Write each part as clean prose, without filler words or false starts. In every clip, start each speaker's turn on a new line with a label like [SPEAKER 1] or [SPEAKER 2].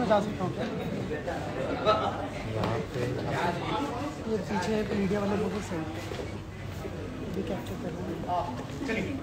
[SPEAKER 1] बता सकता हूँ क्या? ये पीछे मीडिया वाले लोगों से भी कैप्चर कर रहे हैं। चलिए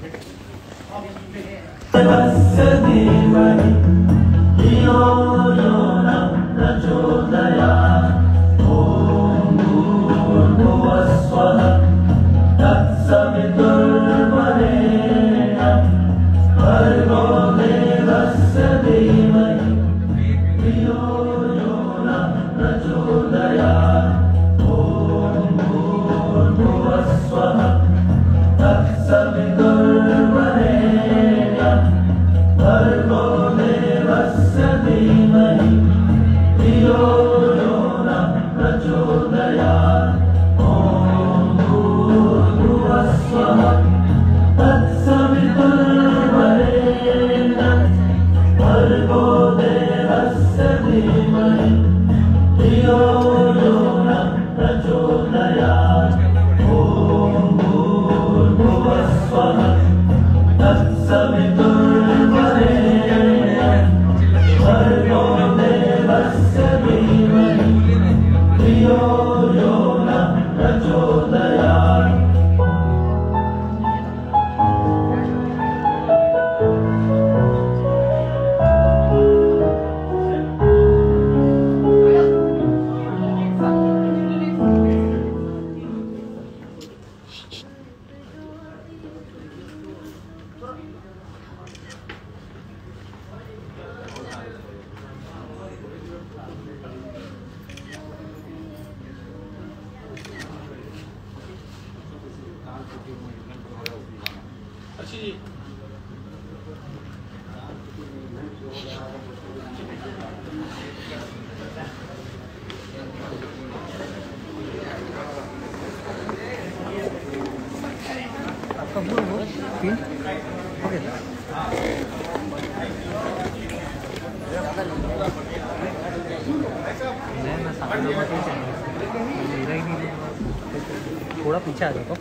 [SPEAKER 1] थोड़ा पीछे आ जाओ तो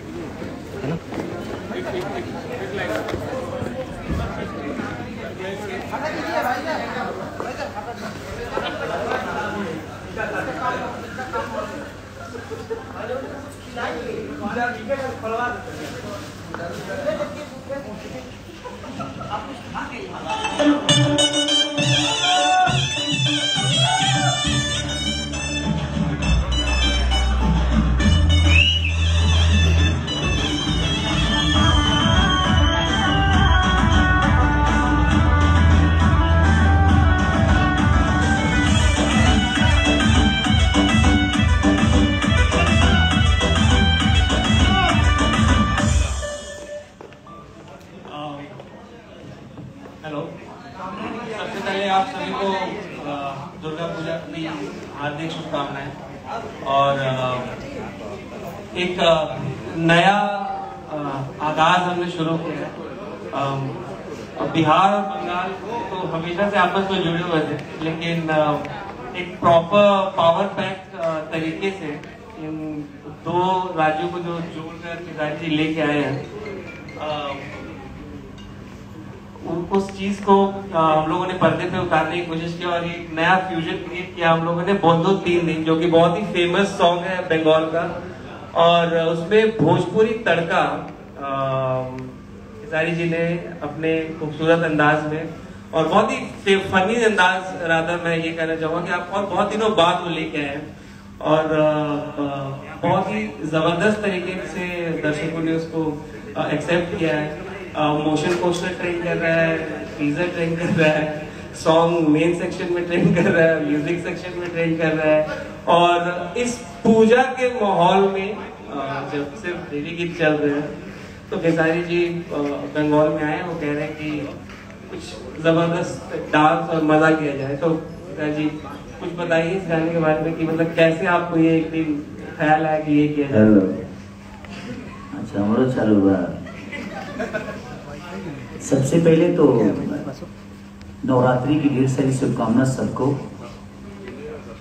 [SPEAKER 1] है ना।
[SPEAKER 2] हेलो, सबसे पहले आप सभी को दुर्गा पूजा की हार्दिक शुभकामनाएं और एक नया आगाज हमने शुरू किया है। बिहार और बंगाल तो हमेशा से आपस में जुड़े हुए थे, लेकिन एक प्रॉपर पावर पैक तरीके से इन दो राज्यों को जो जोड़कर केदारी जी लेके आए हैं, उस चीज को हम लोगों ने पर्दे पे उतारने की कोशिश की और एक नया फ्यूजन क्रिएट किया हम लोगों ने बंधु 3 दिन, जो कि बहुत ही फेमस सॉन्ग है बंगाल का। और उसमें भोजपुरी तड़का केदारी जी ने अपने खूबसूरत अंदाज में और बहुत ही फनी अंदाज राधा, मैं ये कहना चाहूँगा कि आप और बहुत दिनों बाद वो लेके आए और बहुत ही जबरदस्त तरीके से दर्शकों ने उसको एक्सेप्ट किया है। मोशन पोस्टर ट्रेन कर रहा है, टीजर ट्रेन कर रहा है, सॉन्ग मेन सेक्शन में ट्रेन कर रहा है, म्यूजिक सेक्शन में ट्रेन कर रहा है। और इस पूजा के माहौल में जब सिर्फ देवी गीत चल रहे हैं तो केदारी जी बंगाल में आए, वो कह रहे हैं कि कुछ जबरदस्त डांस और मजा किया जाए। तो केदारी जी कुछ बताइए इस गाने के बारे में कि मतलब कैसे आपको ये एक दिन ख्याल आया कि ये किया जाए।
[SPEAKER 3] अच्छा, हमारा चालू हुआ। सबसे पहले तो नवरात्रि की ढेर सारी शुभकामना सबको,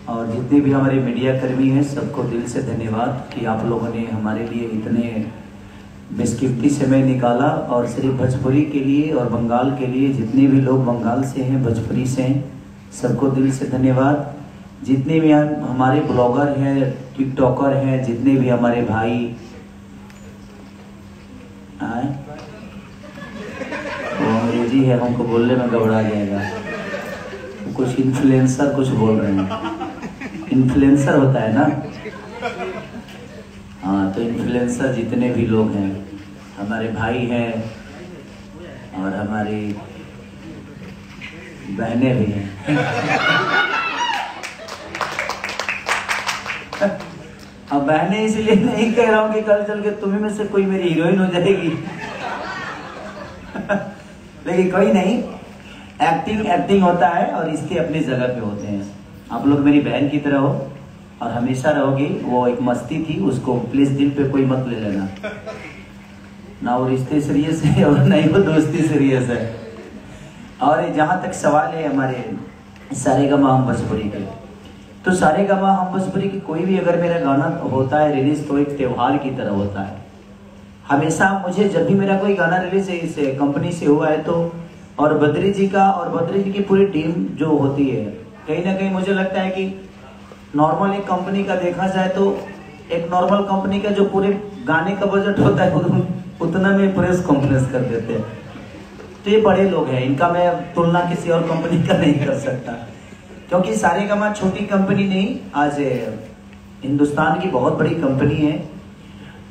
[SPEAKER 3] और जितने भी हमारे मीडिया कर्मी हैं सबको दिल से धन्यवाद कि आप लोगों ने हमारे लिए इतने बेशकीमती समय निकाला। और सिर्फ भोजपुरी के लिए और बंगाल के लिए, जितने भी लोग बंगाल से हैं, भोजपुरी से हैं, सबको दिल से धन्यवाद। जितने भी हमारे ब्लॉगर हैं, टिकटॉकर हैं, जितने भी हमारे भाई आए, वो अंग्रेजी है, हमको बोलने में घबरा जाएगा। कुछ इन्फ्लुएंसर कुछ बोल रहे हैं, इन्फ्लुएंसर होता है ना। हाँ, तो इन्फ्लुएंसर जितने भी लोग हैं, हमारे भाई हैं और हमारी बहनें भी हैं। अब बहनें इसलिए नहीं कह रहा हूँ कि कल चल के तुम्हें में से कोई मेरी हीरोइन हो जाएगी। लेकिन कोई नहीं, एक्टिंग एक्टिंग होता है और इसके अपनी जगह पे होते हैं। आप लोग मेरी बहन की तरह हो और हमेशा रहोगी। वो एक मस्ती थी, उसको प्लीज दिल पे कोई मत ले लेना। ना वो रिश्ते सीरियस है और ना ही वो दोस्ती सीरियस है। और जहाँ तक सवाल है हमारे सारेगामा हम भोजपुरी के, तो सारेगामा हम भोजपुरी की कोई भी अगर मेरा गाना होता है रिलीज, तो एक त्योहार की तरह होता है। हमेशा मुझे जब भी मेरा कोई गाना रिलीज इस कंपनी से हुआ है तो, और बद्री जी का और बद्री जी की पूरी टीम जो होती है, कहीं ना कहीं मुझे लगता है कि नॉर्मल एक कंपनी का देखा जाए तो एक नॉर्मल कंपनी का जो पूरे गाने का बजट होता है उतना में प्रेस कॉन्फ्रेंस कर देते हैं। तो ये बड़े लोग हैं, इनका मैं तुलना किसी और कंपनी का नहीं कर सकता, क्योंकि सारेगामा छोटी कंपनी नहीं, आज हिंदुस्तान की बहुत बड़ी कंपनी है।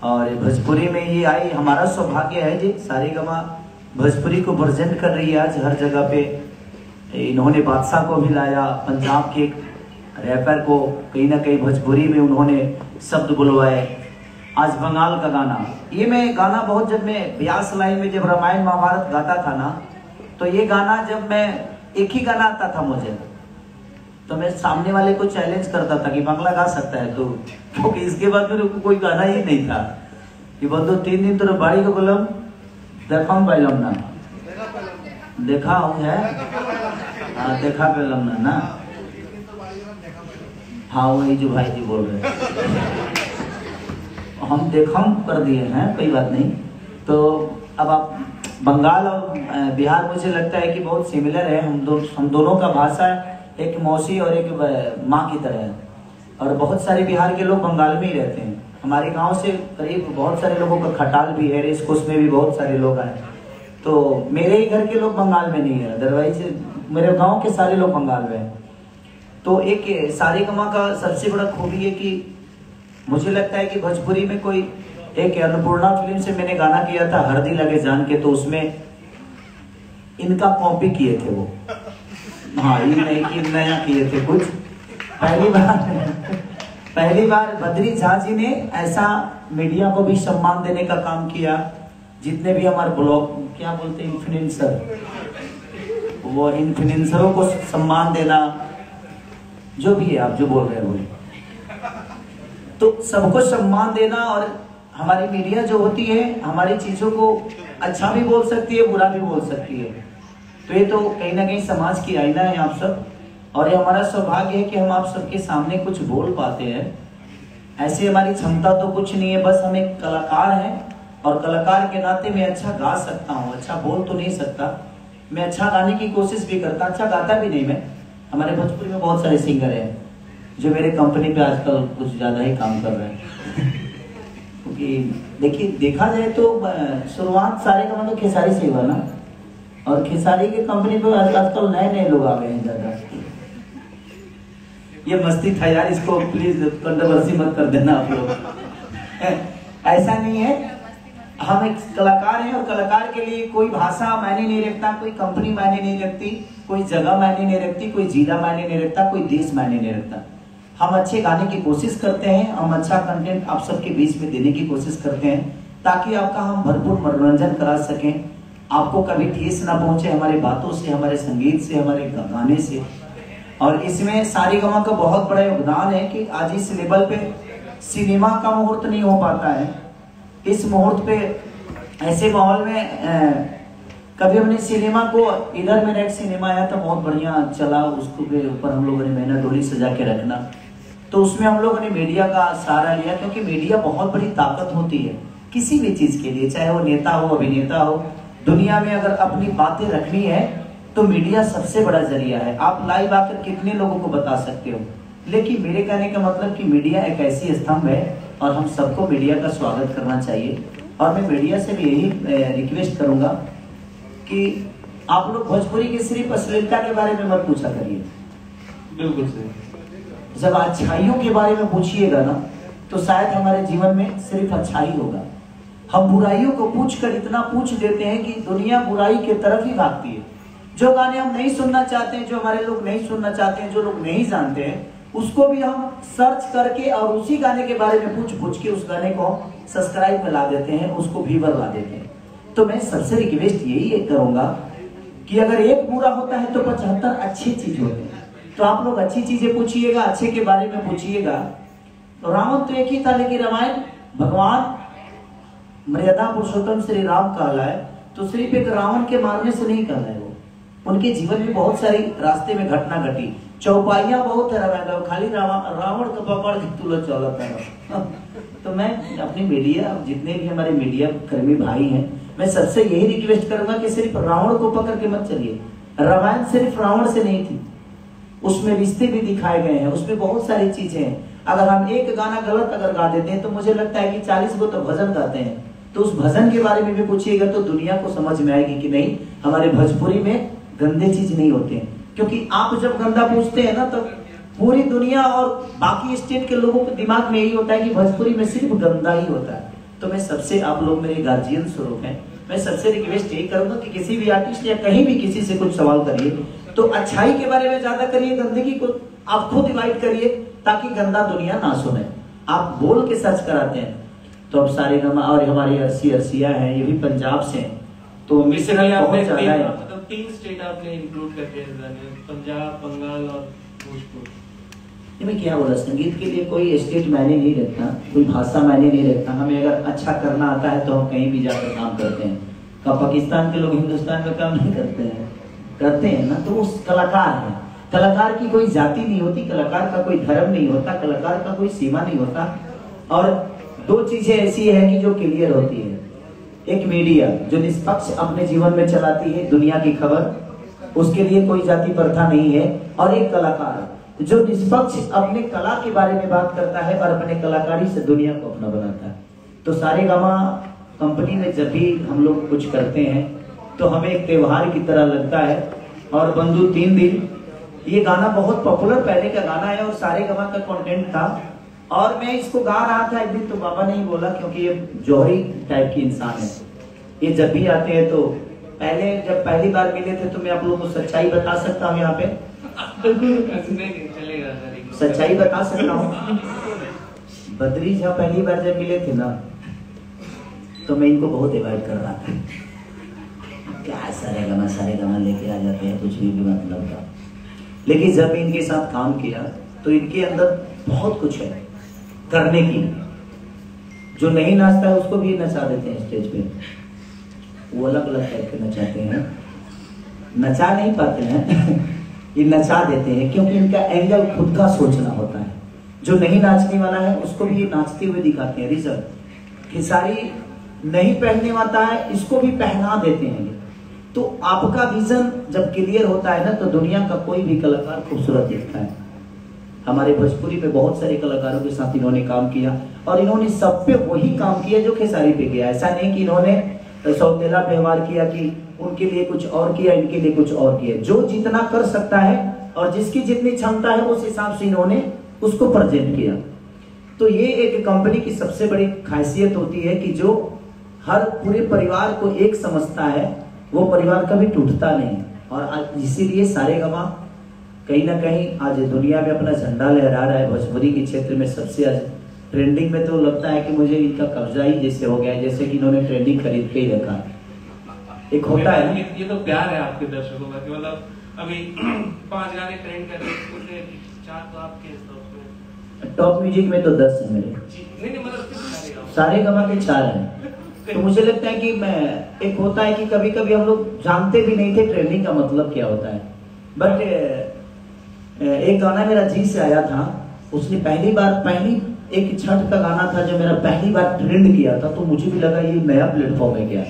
[SPEAKER 3] और भोजपुरी में ये आई, हमारा सौभाग्य है जी, सारेगामा भोजपुरी को प्रेजेंट कर रही है आज हर जगह पे। इन्होंने बादशाह को भी लाया, पंजाब के रैपर को कहीं ना कहीं भोजपुरी में उन्होंने शब्द बुलवाए। आज बंगाल का गाना, ये मैं गाना बहुत, जब मैं ब्यास लाइन में जब रामायण महाभारत गाता था ना, तो ये गाना जब मैं एक ही गाना आता था मुझे, तो मैं सामने वाले को चैलेंज करता था कि बांग्ला गा सकता है तो, क्योंकि इसके बाद मेरे को कोई गाना ही नहीं था कि बंदो 3 दिन तो बाड़ी को बोलम देखा पैलम ना, देखा हूँ है, हाँ देखा पैलम ना, हाँ वही जो भाई जी बोल रहे हैं, हम देखम कर दिए हैं, कोई बात नहीं। तो अब आप बंगाल और बिहार, मुझे लगता है कि बहुत सिमिलर है। हम दोनों का भाषा एक मौसी और एक माँ की तरह है। और बहुत सारे बिहार के लोग बंगाल में ही रहते हैं। हमारे गांव से करीब बहुत सारे लोगों का खटाल भी है, रेस कोर्स में भी बहुत सारे लोग आए। तो मेरे ही घर के लोग बंगाल में नहीं है, अदरवाइज मेरे गाँव के सारे लोग बंगाल में है। तो एक सारेगामा का सबसे बड़ा खूबी है कि मुझे लगता है कि भोजपुरी में कोई एक अन्नपूर्णा फिल्म से मैंने गाना किया था हरदी लगे जान के, तो उसमें इनका कॉपी किए थे वो, हाँ ये नहीं कि नया किए थे कुछ। पहली बार बद्री झा जी ने ऐसा मीडिया को भी सम्मान देने का काम किया। जितने भी हमारे ब्लॉग क्या बोलते हैं इन्फ्लुएंसर, वो इन्फ्लुएंसरों को सम्मान देना, जो भी है आप जो बोल रहे हैं वो, तो सबको सम्मान देना। और हमारी मीडिया जो होती है हमारी चीजों को अच्छा भी बोल सकती है, बुरा भी बोल सकती है। तो ये तो कहीं ना कहीं समाज की आईना है आप सब, और ये हमारा सौभाग्य है कि हम आप सबके सामने कुछ बोल पाते हैं। ऐसे हमारी क्षमता तो कुछ नहीं है, बस हम एक कलाकार हैं और कलाकार के नाते मैं अच्छा गा सकता हूँ, अच्छा बोल तो नहीं सकता, मैं अच्छा गाने की कोशिश भी करता, अच्छा गाता भी नहीं मैं। हमारे भोजपुरी में बहुत सारे सिंगर हैं जो मेरे कंपनी पे आजकल कुछ ज्यादा ही काम कर रहे हैं। क्योंकि देखिए देखा जाए तो शुरुआत सारेगामा तो खेसारी से हुआ ना, और खेसारी के कंपनी पे आजकल नए नए लोग आ गए हैं ज्यादा। ये मस्ती था यार, इसको प्लीज कंट्रोवर्सी मत कर देना आप लोग। ऐसा नहीं है, हम एक कलाकार हैं और कलाकार के लिए कोई भाषा मायने नहीं रखता, कोई कंपनी मायने नहीं रखती, कोई जगह मायने नहीं रखती, कोई जिला मायने नहीं रखता, कोई देश मायने नहीं रखता। हम अच्छे गाने की कोशिश करते हैं, हम अच्छा कंटेंट आप सबके बीच में देने की कोशिश करते हैं ताकि आपका हम भरपूर मनोरंजन करा सकें, आपको कभी ठेस ना पहुंचे हमारे बातों से, हमारे संगीत से, हमारे गाने से। और इसमें सारेगामा का बहुत बड़ा योगदान है कि आज इस लेवल पे सिनेमा का मुहूर्त नहीं हो पाता है। इस मुहूर्त पे ऐसे माहौल में कभी हमने सिनेमा को, इधर में एक सिनेमा आया था बहुत बढ़िया चला, उसको के ऊपर हम लोगों ने मेहनत डोली सजा के रखना, तो उसमें हम लोगों ने मीडिया का सहारा लिया, क्योंकि मीडिया बहुत बड़ी ताकत होती है किसी भी चीज के लिए, चाहे वो नेता हो, अभिनेता हो। दुनिया में अगर अपनी बातें रखनी है तो मीडिया सबसे बड़ा जरिया है। आप लाइव आकर कितने लोगों को बता सकते हो, लेकिन मेरे कहने का मतलब कि मीडिया एक ऐसी स्तंभ है और हम सबको मीडिया का स्वागत करना चाहिए। और मैं मीडिया से भी यही रिक्वेस्ट करूंगा कि आप लोग भोजपुरी की सिर्फ अश्लीलता के बारे में मत पूछा करिए।
[SPEAKER 2] बिल्कुल सही।
[SPEAKER 3] जब अच्छाइयों के बारे में पूछिएगा ना तो शायद हमारे जीवन में सिर्फ अच्छाई होगा। हम बुराइयों को पूछकर इतना पूछ देते हैं कि दुनिया बुराई की तरफ ही भागती है। जो गाने हम नहीं सुनना चाहते हैं, जो हमारे लोग नहीं सुनना चाहते हैं, जो लोग नहीं जानते हैं, उसको भी हम सर्च करके और उसी गाने के बारे में पूछ के उस गाने को सब्सक्राइब में ला देते हैं, उसको व्यूअर ला देते हैं। तो मैं सबसे रिक्वेस्ट यही करूंगा कि अगर एक बुरा होता है तो 75 अच्छी चीज होते हैं। तो आप लोग अच्छी चीजें पूछिएगा, अच्छे के बारे में पूछिएगा। तो रावण तो एक ही था, लेकिन रामायण भगवान मर्यादा पुरुषोत्तम श्री राम कहलाए तो सिर्फ एक रावण के मारने से नहीं कहलाए। वो उनके जीवन में बहुत सारी रास्ते में घटना घटी, चौपाइयां बहुत है रामायण, खाली रावण को पकड़ के तुला चलता है। तो मैं अपनी मीडिया, जितने भी हमारे मीडिया कर्मी भाई हैं, मैं सबसे यही रिक्वेस्ट करूंगा कि सिर्फ रावण को पकड़ के मत चलिए। रामायण सिर्फ रावण से नहीं थी, उसमें रिश्ते भी दिखाए गए हैं, उसमें बहुत सारी चीजें हैं। अगर हम एक गाना गलत अगर गा देते हैं तो मुझे लगता है कि 40 को तो भजन गाते हैं, तो उस भजन के बारे में भी पूछिएगा तो दुनिया को समझ में आएगी कि नहीं, हमारे भोजपुरी में गंदे चीज नहीं होते हैं। क्योंकि आप जब गंदा पूछते हैं ना तो पूरी दुनिया और बाकी स्टेट के लोगों के दिमाग में यही होता है कि भोजपुरी में सिर्फ गंदा ही होता है। तो मैं सबसे, आप लोग मेरे गार्जियन स्वरूप हैं, मैं सबसे रिक्वेस्ट यही करूंगा कि किसी भी आर्टिस्ट या कहीं भी किसी से कुछ सवाल करिए तो अच्छाई के बारे में ज्यादा करिए, गंदगी को आप खुद डिवाइड करिए ताकि गंदा दुनिया ना सुने। आप बोल के सर्च कराते हैं तो अब सारे और हमारी अर्सिया है, ये भी पंजाब से हैं, तो
[SPEAKER 2] बेसिकली आपने
[SPEAKER 3] बहुत ज्यादा है।
[SPEAKER 2] 3 स्टेट आपने इंक्लूड कर दिया, पंजाब, बंगाल और भोजपुर।
[SPEAKER 3] मैं क्या बोला, संगीत के लिए कोई स्टेट मायने नहीं रखता, कोई भाषा मायने नहीं रखता। हमें अगर अच्छा करना आता है तो हम कहीं भी जाकर काम करते हैं। क्या पाकिस्तान के लोग हिंदुस्तान में काम नहीं करते हैं? करते हैं ना। तो उस कलाकार है, कलाकार की कोई जाति नहीं होती, कलाकार का कोई धर्म नहीं होता, कलाकार का कोई सीमा नहीं होता। और 2 चीजें ऐसी है कि जो क्लियर होती है, एक मीडिया जो निष्पक्ष अपने जीवन में चलाती है दुनिया की खबर, उसके लिए कोई जाति प्रथा नहीं है, और एक कलाकार जो निष्पक्ष अपने कला के बारे में बात करता है और अपने कलाकारी से दुनिया को अपना बनाता है। तो सारेगामा कंपनी में जब भी हम लोग कुछ करते हैं तो हमें एक त्योहार की तरह लगता है। और बंधु 3 दिन, ये गाना बहुत पॉपुलर पहले का गाना है और सारेगामा का कंटेंट था, और मैं इसको गा रहा था एक दिन तो बाबा ने ही बोला, क्योंकि ये जौहरी टाइप की इंसान है, ये जब भी आते हैं तो जब पहली बार मिले थे तो मैं आप लोगों को सच्चाई बता सकता हूँ यहाँ पे, सच्चाई बता सकता हूँ। बद्री जहाँ पहली बार जब मिले थे ना तो मैं इनको बहुत अवॉइड कर रहा था, क्या सारेगामा लेके आ जाते हैं, कुछ भी मतलब का। लेकिन जब इनके साथ काम किया तो इनके अंदर बहुत कुछ है करने की। जो नहीं नाचता है उसको भी नचा देते हैं स्टेज पे, वो अलग अलग टाइप के नचाते हैं, नचा नहीं पाते हैं ये नचा देते हैं, क्योंकि इनका एंगल खुद का सोचना होता है। जो नहीं नाचने वाला है उसको भी ये नाचते हुए दिखाते हैं। रिजल्ट खेसारी नहीं पहनने वाला है, इसको भी पहना देते हैं। तो आपका विजन जब क्लियर होता है ना तो दुनिया का कोई भी कलाकार खूबसूरत दिखता है। हमारे भोजपुरी में बहुत सारे कलाकारों के साथ इन्होंने काम किया और इन्होंने सब पे वही काम किया जो खेसारी पे किया। ऐसा नहीं कि इन्होंने सौतेला व्यवहार किया कि उनके लिए कुछ और किया, इनके लिए कुछ और किया। जो जितना कर सकता है और जिसकी जितनी क्षमता है उस हिसाब से इन्होंने उसको प्रेजेंट किया। तो ये एक कंपनी की सबसे बड़ी खासियत होती है कि जो हर पूरे परिवार को एक समझता है, वो परिवार कभी टूटता नहीं। और इसीलिए सारेगामा कहीं ना कहीं आज दुनिया में अपना झंडा लहरा रहा है। भोजपुरी के क्षेत्र में सबसे आज ट्रेंडिंग में तो लगता है कि मुझे इनका कब्जा ही जैसे हो गया है, जैसे कि इन्होंने ट्रेंडिंग खरीद के ही रखा। एक होता है
[SPEAKER 2] ये तो प्यार है आपके दर्शकों का, मतलब अभी 5 गाने ट्रेंड कर रहे हैं, 4 तो आपके
[SPEAKER 3] टॉप म्यूजिक में तो 10 है मेरे।
[SPEAKER 2] नहीं मतलब
[SPEAKER 3] सारेगामा के 4 हैं। तो मुझे लगता है कि मैं एक होता है कि कभी कभी हम लोग जानते भी नहीं थे ट्रेंडिंग का मतलब क्या होता है। बट एक गाना मेरा जी से आया था, उसने पहली एक छठ का गाना था जो मेरा पहली बार ट्रेंड किया था, तो मुझे भी लगा ये नया प्लेटफॉर्म है क्या।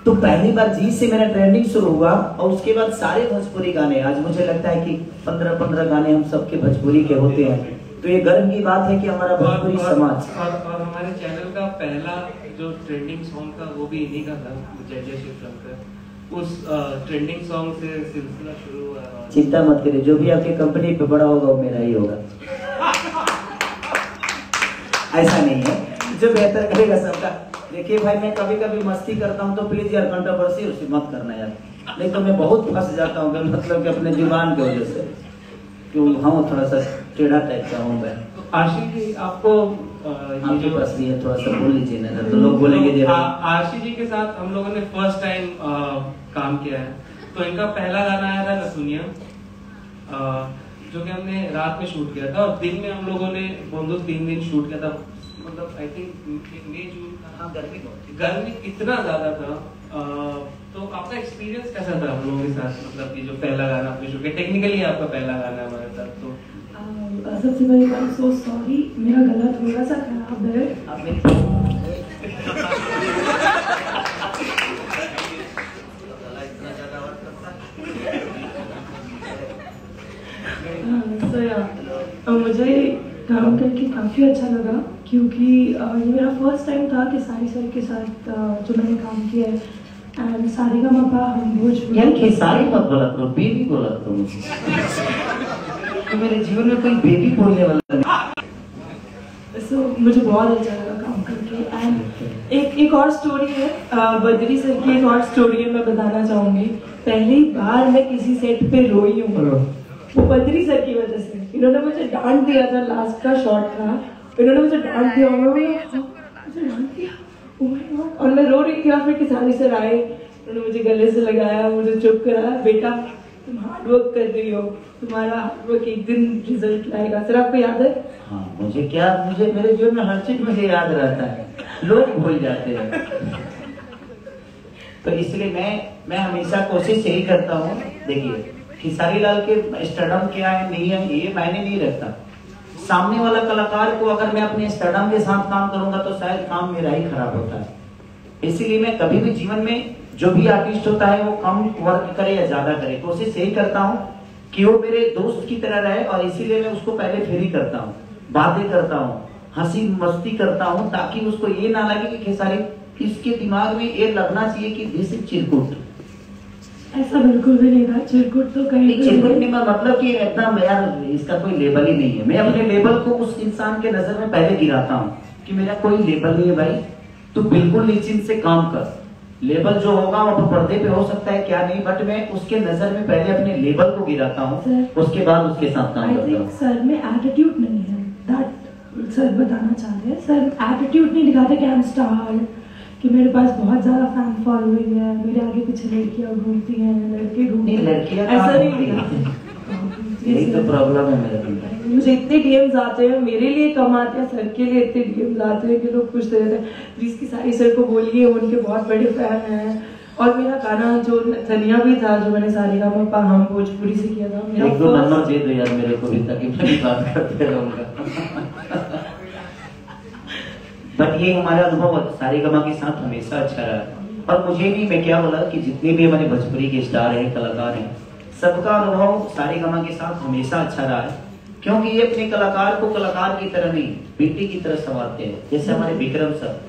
[SPEAKER 3] तो पहली बार जी से मेरा ट्रेंडिंग शुरू हुआ और उसके बाद सारे भोजपुरी गाने, आज मुझे लगता है कि 15-15 गाने हम सबके भोजपुरी के होते हैं। तो ये गर्व की बात है कि हमारा भोजपुरी समाज
[SPEAKER 2] और हमारे चैनल का पहला जो ट्रेंडिंग सॉन्ग था वो भी इन्हीं का था, जय जय शिव शंकर। उस ट्रेंडिंग सॉन्ग से सिलसिला शुरू हुआ।
[SPEAKER 3] चिंता मत करिए, जो भी आपके कंपनी पे बड़ा होगा वो मेरा ही होगा। ऐसा नहीं है, जो बेहतर करेगा सबका। देखिए भाई, मैं कभी कभी मस्ती करता हूँ तो प्लीज यार कंट्रोवर्सी उसे मत करना यार, नहीं तो मैं बहुत फंस जाता हूँ, मतलब कि अपने जुबान की वजह से, क्यों हाँ थोड़ा सा टेढ़ा टाइप का हूँ मैं।
[SPEAKER 2] आशीष जी आपको
[SPEAKER 3] ये जो बस ये थोड़ा सा बोल लीजिए ना, तो लोग बोलेंगे
[SPEAKER 2] आशीष जी के साथ हम लोगों ने फर्स्ट टाइम काम किया है। तो इनका पहला गाना आया था नथुनिया, जो कि हमने रात में शूट किया था और दिन में हम लोगों ने बंदूक 3 दिन शूट किया था। मतलब आई थिंक मई जून का, गर्मी इतना ज्यादा था। तो आपका एक्सपीरियंस कैसा था हम लोगों के साथ, मतलब कि जो पहला गाना आपने शूट किया, टेक्निकली आपका पहला गाना हमारे साथ? तो
[SPEAKER 1] सबसे पहले बात सो सॉरी, मेरा गला थोड़ा सा खराब है। मुझे काम करके काफ़ी अच्छा लगा, क्योंकि ये मेरा फर्स्ट टाइम था कि सारी सर के साथ जो मैंने काम किया है। एंड सारेगामापा हम भोजपुरी,
[SPEAKER 3] यार खेसारी मत बोला करो, बेबी बोला करो मुझे। तो मेरे जीवन में कोई बेबी बोलने वाला नहीं।
[SPEAKER 1] सो मुझे बहुत अच्छा लगा काम करके। एंड एक और स्टोरी है, बद्री सर की एक और स्टोरी है, मैं बताना चाहूँगी। पहली बार मैं किसी सेट पे रोई हूँ, वो बद्री सर की वजह से। इन्होंने मुझे डांट दिया था, लास्ट का शॉट था, इन्होंने मुझे डांट दिया, मुझे डांट दिया, ओह माय गॉड। और मैं रो रही थी और फिर किसारी सर आए, उन्होंने मुझे गले से लगाया, मुझे चुप कराया, बेटा तुम हार्डवर्क कर रही हो, तुम्हारा हार्डवर्क एक दिन रिजल्ट लाएगा। सर आपको याद है?
[SPEAKER 3] हाँ, मुझे मेरे जीवन में हर चीज मुझे याद रहता है, लोग भूल जाते हैं। तो इसलिए मैं हमेशा कोशिश यही करता हूँ। देखिए खेसारी लाल के स्टारडम क्या है नहीं है ये मायने नहीं रखता, सामने वाला कलाकार को अगर मैं अपने स्टारडम के साथ काम करूंगा तो शायद काम मेरा ही खराब होता है। इसीलिए मैं कभी भी जीवन में जो भी आर्टिस्ट होता है वो कम वर्क करे या ज्यादा करे, कोशिश यही करता हूँ कि वो मेरे दोस्त की तरह रहे। और इसीलिए मैं उसको पहले फ्री करता हूँ, बातें करता हूँ, हंसी मस्ती करता हूँ, ताकि उसको ये ना लगे कि खेसारी, इसके दिमाग में ये लगना चाहिए कि दिस इज चिरकुट।
[SPEAKER 1] ऐसा बिल्कुल भी नहीं था, चिरकुट तो कहीं
[SPEAKER 3] चिरकुट नहीं, मतलब कि एकदम यार इसका कोई लेबल ही नहीं है। मैं अपने लेबल को उस इंसान के नजर में पहले गिराता हूँ कि मेरा कोई लेबल नहीं है भाई, तू बिल्कुल निश्चिंत से काम कर। लेबल जो होगा वो पर्दे पे हो सकता है क्या नहीं, बट मैं उसके नजर में पहले अपने लेबल को गिराता हूँ, उसके बाद उसके साथ काम करता हूँ।
[SPEAKER 1] सर में एटीट्यूड नहीं है, दैट सर बताना चाह रहे हैं। सर एटीट्यूड नहीं दिखाते कि आई एम स्टार, कि मेरे पास बहुत ज्यादा फैन फॉलोइंग है, मेरे आगे पीछे लड़कियां घूमती हैं, लड़के घूमते हैं,
[SPEAKER 3] लड़कियां
[SPEAKER 1] ऐसा नहीं दिखाते।
[SPEAKER 3] यही तो प्रॉब्लम है मेरा।
[SPEAKER 1] मुझे इतने डीएम्स आते हैं, मेरे लिए कम आते हैं, सर के लिए इतने डीएम्स आते हैं कि लोग पूछते रहते हैं प्लीज खेसारी सर को बोलिए, उनके बहुत बड़े फैन हैं। और मेरा गाना जो धनिया भी था, जो मैंने सारेगामापा हम भोजपुरी से किया था, मेरा
[SPEAKER 3] एक दो नंबर दे दो यार मेरे को भी, ताकि मैं बात करते रहूंगा। बट ये हमारा अनुभव सारेगामा के साथ हमेशा अच्छा रहा। और मुझे नहीं, मैं क्या बोला कि जितने भी हमारे भोजपुरी के स्टार हैं, कलाकार हैं, सबका अनुभव सारेगामा के साथ हमेशा अच्छा रहा है, क्योंकि ये अपने कलाकार को कलाकार की तरह नहीं, बेटी की तरह संभालते हैं। जैसे हमारे विक्रम सर,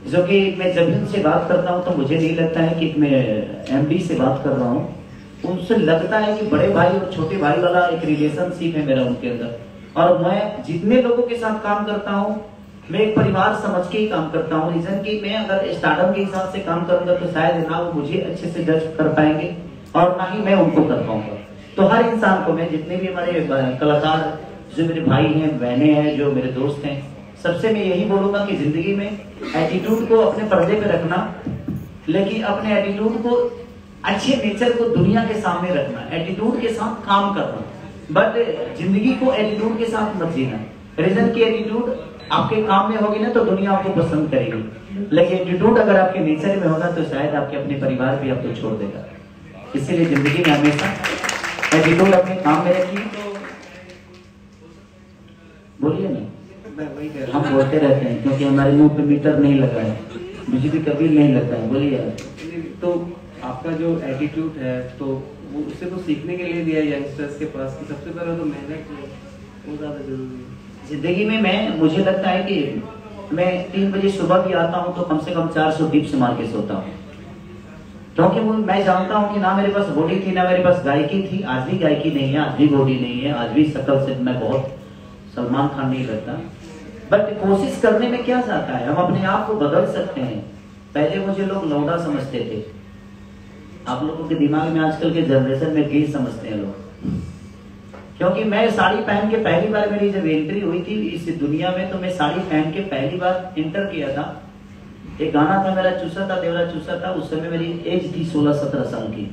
[SPEAKER 3] जो कि मैं जब भी उनसे बात करता हूँ तो मुझे नहीं लगता है कि मैं एमडी से बात कर रहा हूँ, उनसे लगता है कि बड़े भाई और छोटे भाई वाला एक रिलेशनशिप है मेरा उनके अंदर। और मैं जितने लोगों के साथ काम करता हूँ, मैं एक परिवार समझ के ही काम करता हूँ। रीजन कि मैं अगर स्टार्टअप के हिसाब से काम करूंगा तो शायद ना वो मुझे अच्छे से जज कर पाएंगे और ना ही मैं उनको कर पाऊंगा। तो हर इंसान को, मैं जितने भी हमारे कलाकार, जो मेरे भाई हैं, बहनें हैं, जो मेरे दोस्त हैं, सबसे मैं यही बोलूंगा कि जिंदगी में एटीट्यूड को अपने पर्दे पे रखना, लेकिन अपने एटीट्यूड को, अच्छे नेचर को दुनिया के सामने रखना, एटीट्यूड के साथ काम करना, बट जिंदगी को एटीट्यूड के साथ मत जीना। रीजन की एटीट्यूड आपके काम में होगी ना तो दुनिया आपको पसंद करेगी, लेकिन एटीट्यूड अगर आपके नेचर में होगा तो शायद आपके अपने परिवार भी आपको छोड़ देगा। इसीलिए जिंदगी में हमेशा एटीट्यूड अपने काम में रखिए। बोलिए ना, हम बोलते रहते हैं क्योंकि हमारे मुंह पे मीटर नहीं लगा है। मुझे भी कभी नहीं लगता है। बोलिए यार।
[SPEAKER 2] तो आपका जो एटीट्यूड है तो वो उससे तो सीखने के लिए भी है यंगस्टर्स के पास कि सबसे पहले तो मेहनत वो ज़्यादा जरूरी है
[SPEAKER 3] जिंदगी में। मुझे लगता है कि मैं 3 बजे सुबह भी आता हूँ तो कम से कम 400 टिप्स मार के सोता हूँ, क्योंकि मैं जानता हूँ कि ना मेरे पास बॉडी थी ना मेरे पास गायकी थी। आज भी गायकी नहीं है, आज भी बॉडी नहीं है, आज भी शक्ल से मैं बहुत सलमान खान नहीं लगता, बट कोशिश करने में क्या जाता है, हम अपने आप को बदल सकते हैं। पहले मुझे लोग लौंडा समझते थे, आप लोगों के दिमाग में आजकल के जनरेशन में गई समझते हैं लोग, क्योंकि मैं साड़ी पहन के पहली बार मेरी जब एंट्री हुई थी इस दुनिया में, तो मैं साड़ी पहन के पहली बार इंटर किया था। एक गाना था मेरा चूसा था देवरा चूसा था, उस समय मेरी एज थी 16-17 साल की।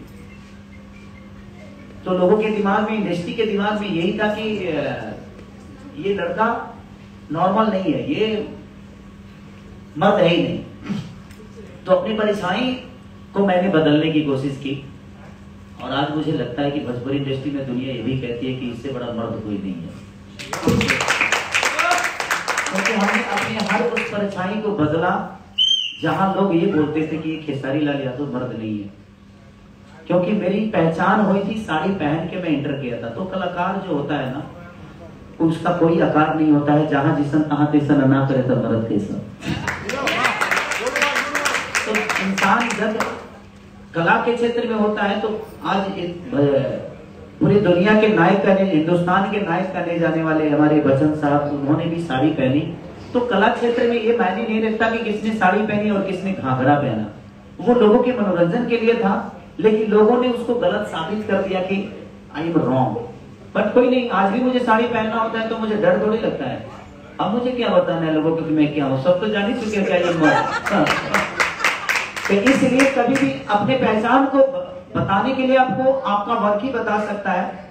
[SPEAKER 3] तो लोगों के दिमाग में, इंडस्ट्री के दिमाग में यही था कि ये लड़का नॉर्मल नहीं है, ये मर्द है ही नहीं। तो अपनी परछाई को मैंने बदलने की कोशिश की, और आज मुझे लगता है कि भोजपुरी इंडस्ट्री में दुनिया ये भी कहती है कि इससे बड़ा मर्द कोई नहीं है, क्योंकि हमने अपने हर उस परछाई को बदला जहां लोग ये बोलते थे कि ये खेसारी लाल यादव मर्द नहीं है। क्योंकि मेरी पहचान हुई थी साड़ी पहन के मैं इंटर किया था। तो कलाकार जो होता है ना, उसका कोई आकार नहीं होता है, जहां जिसन तहां तिसन ना करे तो मर्द कैसा। तो इंसान जब कला के क्षेत्र में होता है तो आज पूरी दुनिया के नायक कहने, हिंदुस्तान के नायक कहने जाने वाले हमारे बच्चन साहब, उन्होंने भी साड़ी पहनी। तो कला क्षेत्र में ये मायने नहीं रखता कि किसने साड़ी पहनी और किसने घाघरा पहना, वो लोगों के मनोरंजन के लिए था, लेकिन लोगों ने उसको गलत साबित कर दिया कि आई एम रॉन्ग। बट कोई नहीं, आज भी मुझे साड़ी पहनना होता है तो मुझे डर थोड़ी लगता है। अब मुझे क्या बताना है लोगों को कि मैं क्या हूँ, सब तो जान ही चुके हैं क्या ये। तो इसलिए कभी भी अपने पहचान को बताने के लिए आपको आपका वर्क ही बता सकता है।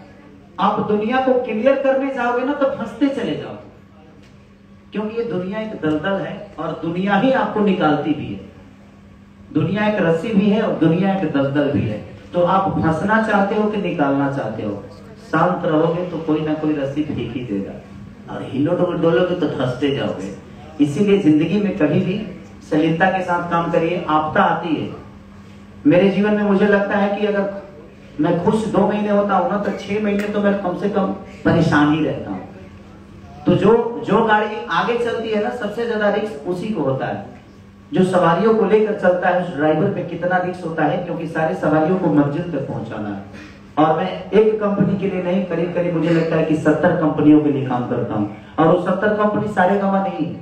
[SPEAKER 3] आप दुनिया को क्लियर करने जाओगे ना तो फंसते चले जाओ, क्योंकि ये दुनिया एक दलदल है और दुनिया ही आपको निकालती भी है। दुनिया एक रस्सी भी है और दुनिया एक दलदल भी है। तो आप फंसना चाहते हो कि निकालना चाहते हो? शांत रहोगे तो कोई ना कोई रस्सी फेंक ही देगा, और हिलो डोलोगे तो फंसते जाओगे। इसीलिए जिंदगी में कभी भी सलीलता के साथ काम करिए। आपदा आती है, मेरे जीवन में मुझे लगता है कि अगर मैं खुश 2 महीने होता हूं ना तो 6 महीने तो मैं कम से कम परेशान ही रहता हूं। तो जो गाड़ी आगे चलती है ना, सबसे ज्यादा रिस्क उसी को होता है। जो सवारियों को लेकर चलता है उस ड्राइवर पे कितना रिस्क होता है, क्योंकि सारे सवारियों को मंजिल तक पहुंचाना है। और मैं एक कंपनी के लिए नहीं, करीब करीब मुझे लगता है कि 70 कंपनियों के लिए काम करता हूं, और वो 70 कंपनी सारे गमा नहीं है।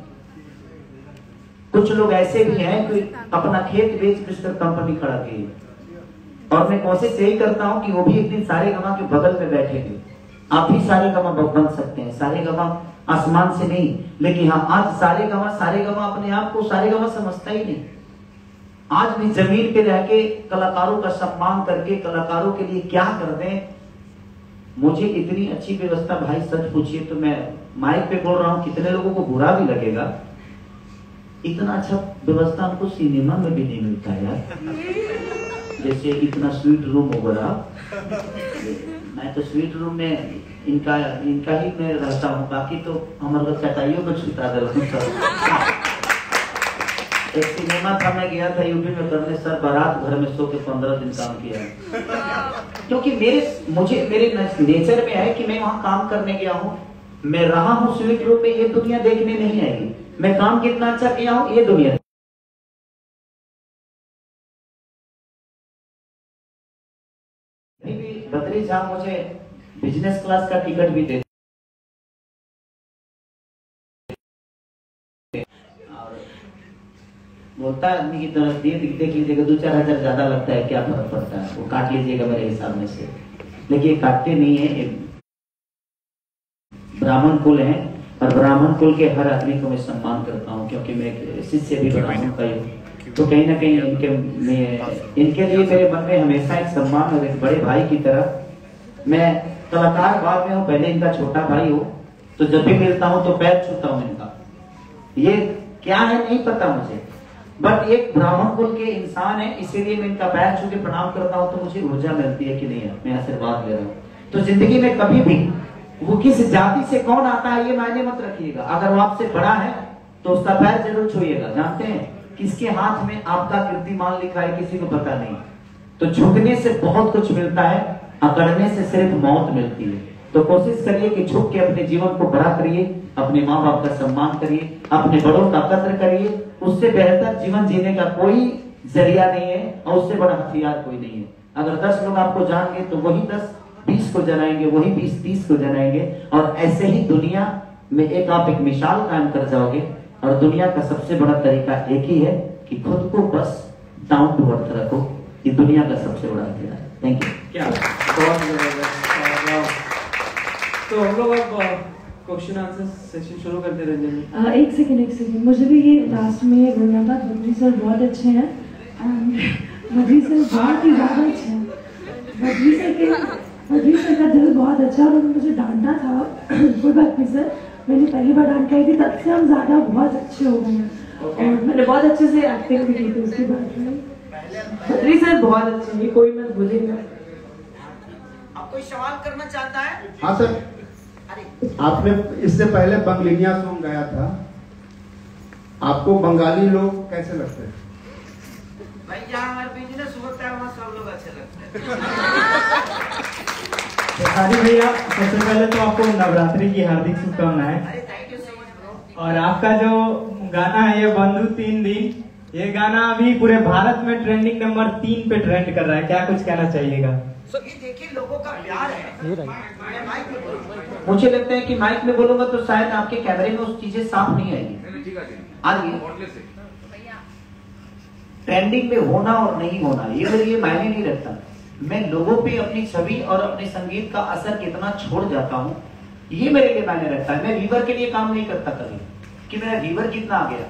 [SPEAKER 3] कुछ लोग ऐसे भी हैं कि अपना खेत बेच कंपनी खड़ा की, और मैं कोशिश यही करता हूं कि वो भी एक दिन सारे गमा के बगल में बैठेंगे। आप भी सारे गमा बन सकते हैं, सारे गमा आसमान से नहीं, लेकिन हाँ आज सारे गमा अपने आप को सारे गमा समझता ही नहीं। आज भी जमीन पे रह के कलाकारों का सम्मान करके कलाकारों के लिए क्या कर दें। मुझे इतनी अच्छी व्यवस्था, भाई सच पूछिए तो मैं माइक पे बोल रहा हूँ, कितने लोगों को बुरा भी लगेगा, इतना अच्छा व्यवस्था हमको सिनेमा में भी नहीं मिलता यार। जैसे इतना स्वीट रूम वगैरह, मैं तो स्वीट रूम में इनका ही मैं रहता हूँ, बाकी तो हमारे लोग चटाइयों को छुटा दे। एक सिनेमा था, मैं गया था यूपी में करने, सर बारात घर में सो के 15 दिन काम किया, क्योंकि मेरे नेचर में है कि मैं वहां काम करने गया हूँ, मैं रहा हूँ स्वीट रूम में, ये दुनिया देखने नहीं आएगी मैं काम कितना अच्छा किया हूँ, ये दुनिया। बद्री साहब मुझे बिजनेस क्लास का टिकट भी दे, और बोलता है आदमी की तरफ देख लीजिएगा, 2-4 हजार ज्यादा लगता है, क्या फर्क पड़ता है, वो काट लीजिएगा मेरे हिसाब में से। लेकिन काटते नहीं है, ब्राह्मण कुल है, और ब्राह्मण कुल के हर आदमी को मैं सम्मान करता हूँ, क्योंकि मैं शिष्य भी ब्राह्मण का हूँ। तो कहीं ना कहीं इनके लिए मेरे मन में हमेशा एक सम्मान और एक बड़े भाई की तरह। मैं कलाकार बाद में हूँ, पहले इनका छोटा भाई हूँ, तो जब भी मिलता हूँ तो पैर छूता हूँ इनका। ये क्या है नहीं पता मुझे, बट एक ब्राह्मण कुल के इंसान है, इसीलिए मैं इनका पैर छू के प्रणाम करता हूँ, तो मुझे ऊर्जा मिलती है कि नहीं है मैं आशीर्वाद ले रहा हूँ। तो जिंदगी में कभी भी वो किस जाति से कौन आता है ये मायने मत रखिएगा, अगर वो आपसे बड़ा है तो उसका पैर जरूर छूइएगा। जानते हैं किसके हाथ में आपका कीर्तिमान लिखा है किसी को पता नहीं। तो झुकने से बहुत कुछ मिलता है, अकड़ने से सिर्फ मौत मिलती है। तो कोशिश करिए कि झुक के अपने जीवन को बड़ा करिए, अपने माँ बाप का सम्मान करिए, अपने बड़ों का कद्र करिए। उससे बेहतर जीवन जीने का कोई जरिया नहीं है और उससे बड़ा हथियार कोई नहीं है। अगर 10 लोग आपको जान गए तो वही 10 20 को जलाएंगे, वही 20 30 को जलाएंगे, और ऐसे ही दुनिया में आप एक मिसाल कायम कर जाओगे। और दुनिया का सबसे बड़ा तरीका एक ही है कि खुद को बस डाउन टू अर्थ रखो। ये दुनिया का सबसे बड़ा हथियार है। Thank you.
[SPEAKER 2] क्या बहुत जबरदस्त। तो हम लोग अब क्वेश्चन आंसर सेशन शुरू करते रंजन जी।
[SPEAKER 1] एक सेकंड मुझे भी ये लास्ट में ये बोलना था। बद्री सर बहुत अच्छे हैं, बद्री सर बहुत ही ज़्यादा अच्छे हैं। बद्री सर का दिल बहुत अच्छा, और उन्होंने मुझे डांटा था। कोई बात नहीं सर, मैंने पहली बार डांट खाई थी, तब से हम ज़्यादा बहुत अच्छे हो गए हैं। और मैंने बहुत अच्छे से एक्टिंग भी की थी उसके बाद में। बद्री सर बहुत अच्छे हैं, कोई मत भूलेगा।
[SPEAKER 3] आप कोई सवाल करना चाहता है?
[SPEAKER 4] हाँ सर, आपने इससे पहले बंगलिनिया सॉन्ग गाया था, आपको बंगाली लोग कैसे लगते हैं?
[SPEAKER 3] भाई जहाँ हमारे बिजनेस होता है वहाँ सब लोग अच्छे लगते हैं।
[SPEAKER 5] खेसारी भैया, सबसे पहले तो आपको नवरात्रि की हार्दिक शुभकामनाएं।
[SPEAKER 3] अरे thank you so much bro.
[SPEAKER 5] और आपका जो गाना है ये बंधु 3 दिन, ये गाना अभी पूरे भारत में ट्रेंडिंग नंबर 3 पे ट्रेंड कर रहा है, क्या कुछ कहना चाहिएगा?
[SPEAKER 3] ये देखिए लोगों का प्यार है। मैं माइक में बोलूंगा, मुझे लगता है कि माइक में बोलूंगा तो शायद आपके कैमरे में उस चीजें साफ नहीं आएगी। आगे ट्रेंडिंग में होना और नहीं होना ये मेरे लिए मायने नहीं रखता। मैं लोगों पे अपनी छवि और अपने संगीत का असर कितना छोड़ जाता हूँ ये मेरे लिए मायने रखता है। मैं व्यूअर के लिए काम नहीं करता कभी कि मेरा व्यूअर कितना आ गया,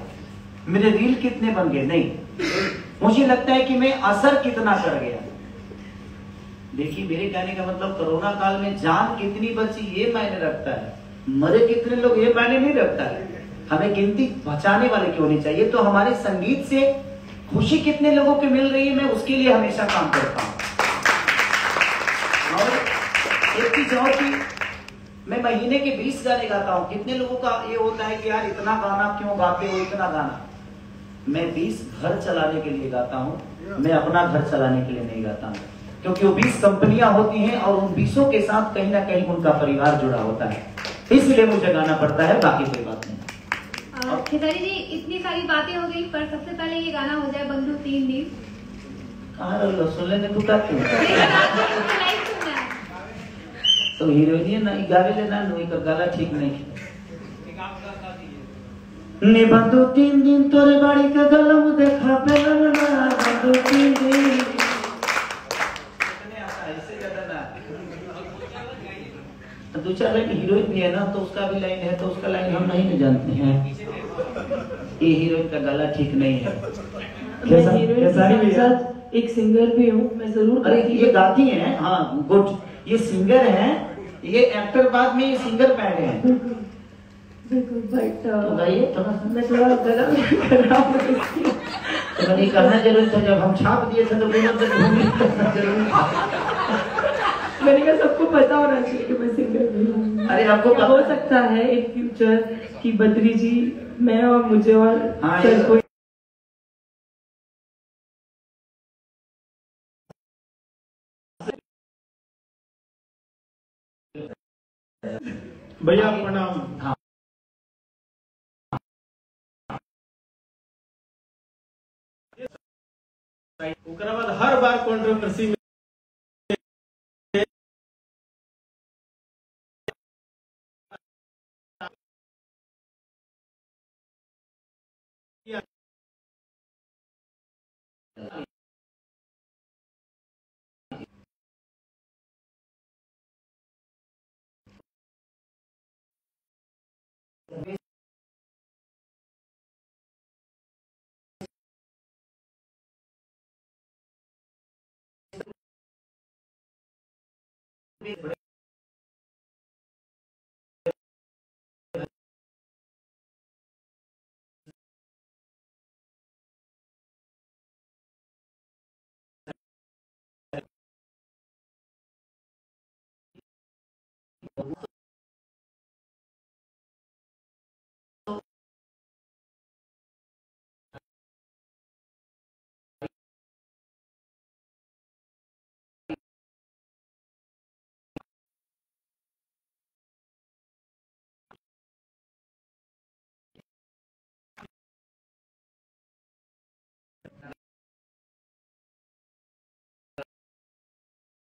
[SPEAKER 3] मेरे रील कितने बन गए, नहीं। मुझे लगता है कि मैं असर कितना कर गया। देखिए मेरे कहने का मतलब कोरोना काल में जान कितनी बची ये मायने रखता है, मरे कितने लोग ये मायने नहीं रखता है। हमें गिनती बचाने वाले की होनी चाहिए। तो हमारे संगीत से खुशी कितने लोगों को मिल रही है मैं उसके लिए हमेशा काम करता हूँ। और एक चीज और कि मैं महीने के 20 गाने गाता हूँ। कितने लोगों का ये होता है कि यार इतना गाना क्यों गाते हो, इतना गाना। मैं 20 घर चलाने के लिए गाता हूँ, मैं अपना घर चलाने के लिए नहीं गाता हूँ। क्योंकि वो 20 कंपनियां होती हैं और उन 20 के साथ कहीं ना कहीं उनका परिवार जुड़ा होता है, इसलिए मुझे गाना पड़ता है, बाकी कोई बात नहीं।
[SPEAKER 6] खेसारी जी इतनी सारी बातें हो गई, पर सबसे पहले ये गाना हो जाए बंधु 3 दिन।
[SPEAKER 3] कहाँ सुन लेने तू क्या क्यों? तो हीरोइन ना गावे लेना नुई का गाला ठीक नहीं। ने बंधु 3 दिन तोरे बाड़ी का गलम देखा पेलन ना बंधु 3 दिन। दो चार लाइन हीरोइन भी है ना तो उसका भी लाइन है, तो उसका लाइन हम नहीं जानते हैं। ये हीरोइन का गला ठीक नहीं है।
[SPEAKER 1] मैं हीरोइन के साथ एक सिंगर भी हूँ, मैं जरूर।
[SPEAKER 3] अरे ये गाती हैं, हाँ गुड, ये सिंगर हैं, ये एक्टर बाद में ये सिंगर बैठे हैं।
[SPEAKER 1] बिल्कुल, बट
[SPEAKER 3] तो गाइए थोड़ा सा।
[SPEAKER 1] मैं थोड़ा गला खराब हो गई।
[SPEAKER 3] तो नहीं करना जरूरी था, जब हम छाप दिए थे तो जरूरी था।
[SPEAKER 1] मैंने कहा सबको पता होना चाहिए कि मैं सिंगर भी हूँ।
[SPEAKER 3] अरे आपको
[SPEAKER 1] हो सकता है एक फ्यूचर की बद्री जी, मैं और मुझे और सर को
[SPEAKER 4] भैया प्रणाम।
[SPEAKER 3] हाँ।
[SPEAKER 4] ओकरा बाद हर बार कंट्रोवर्सी में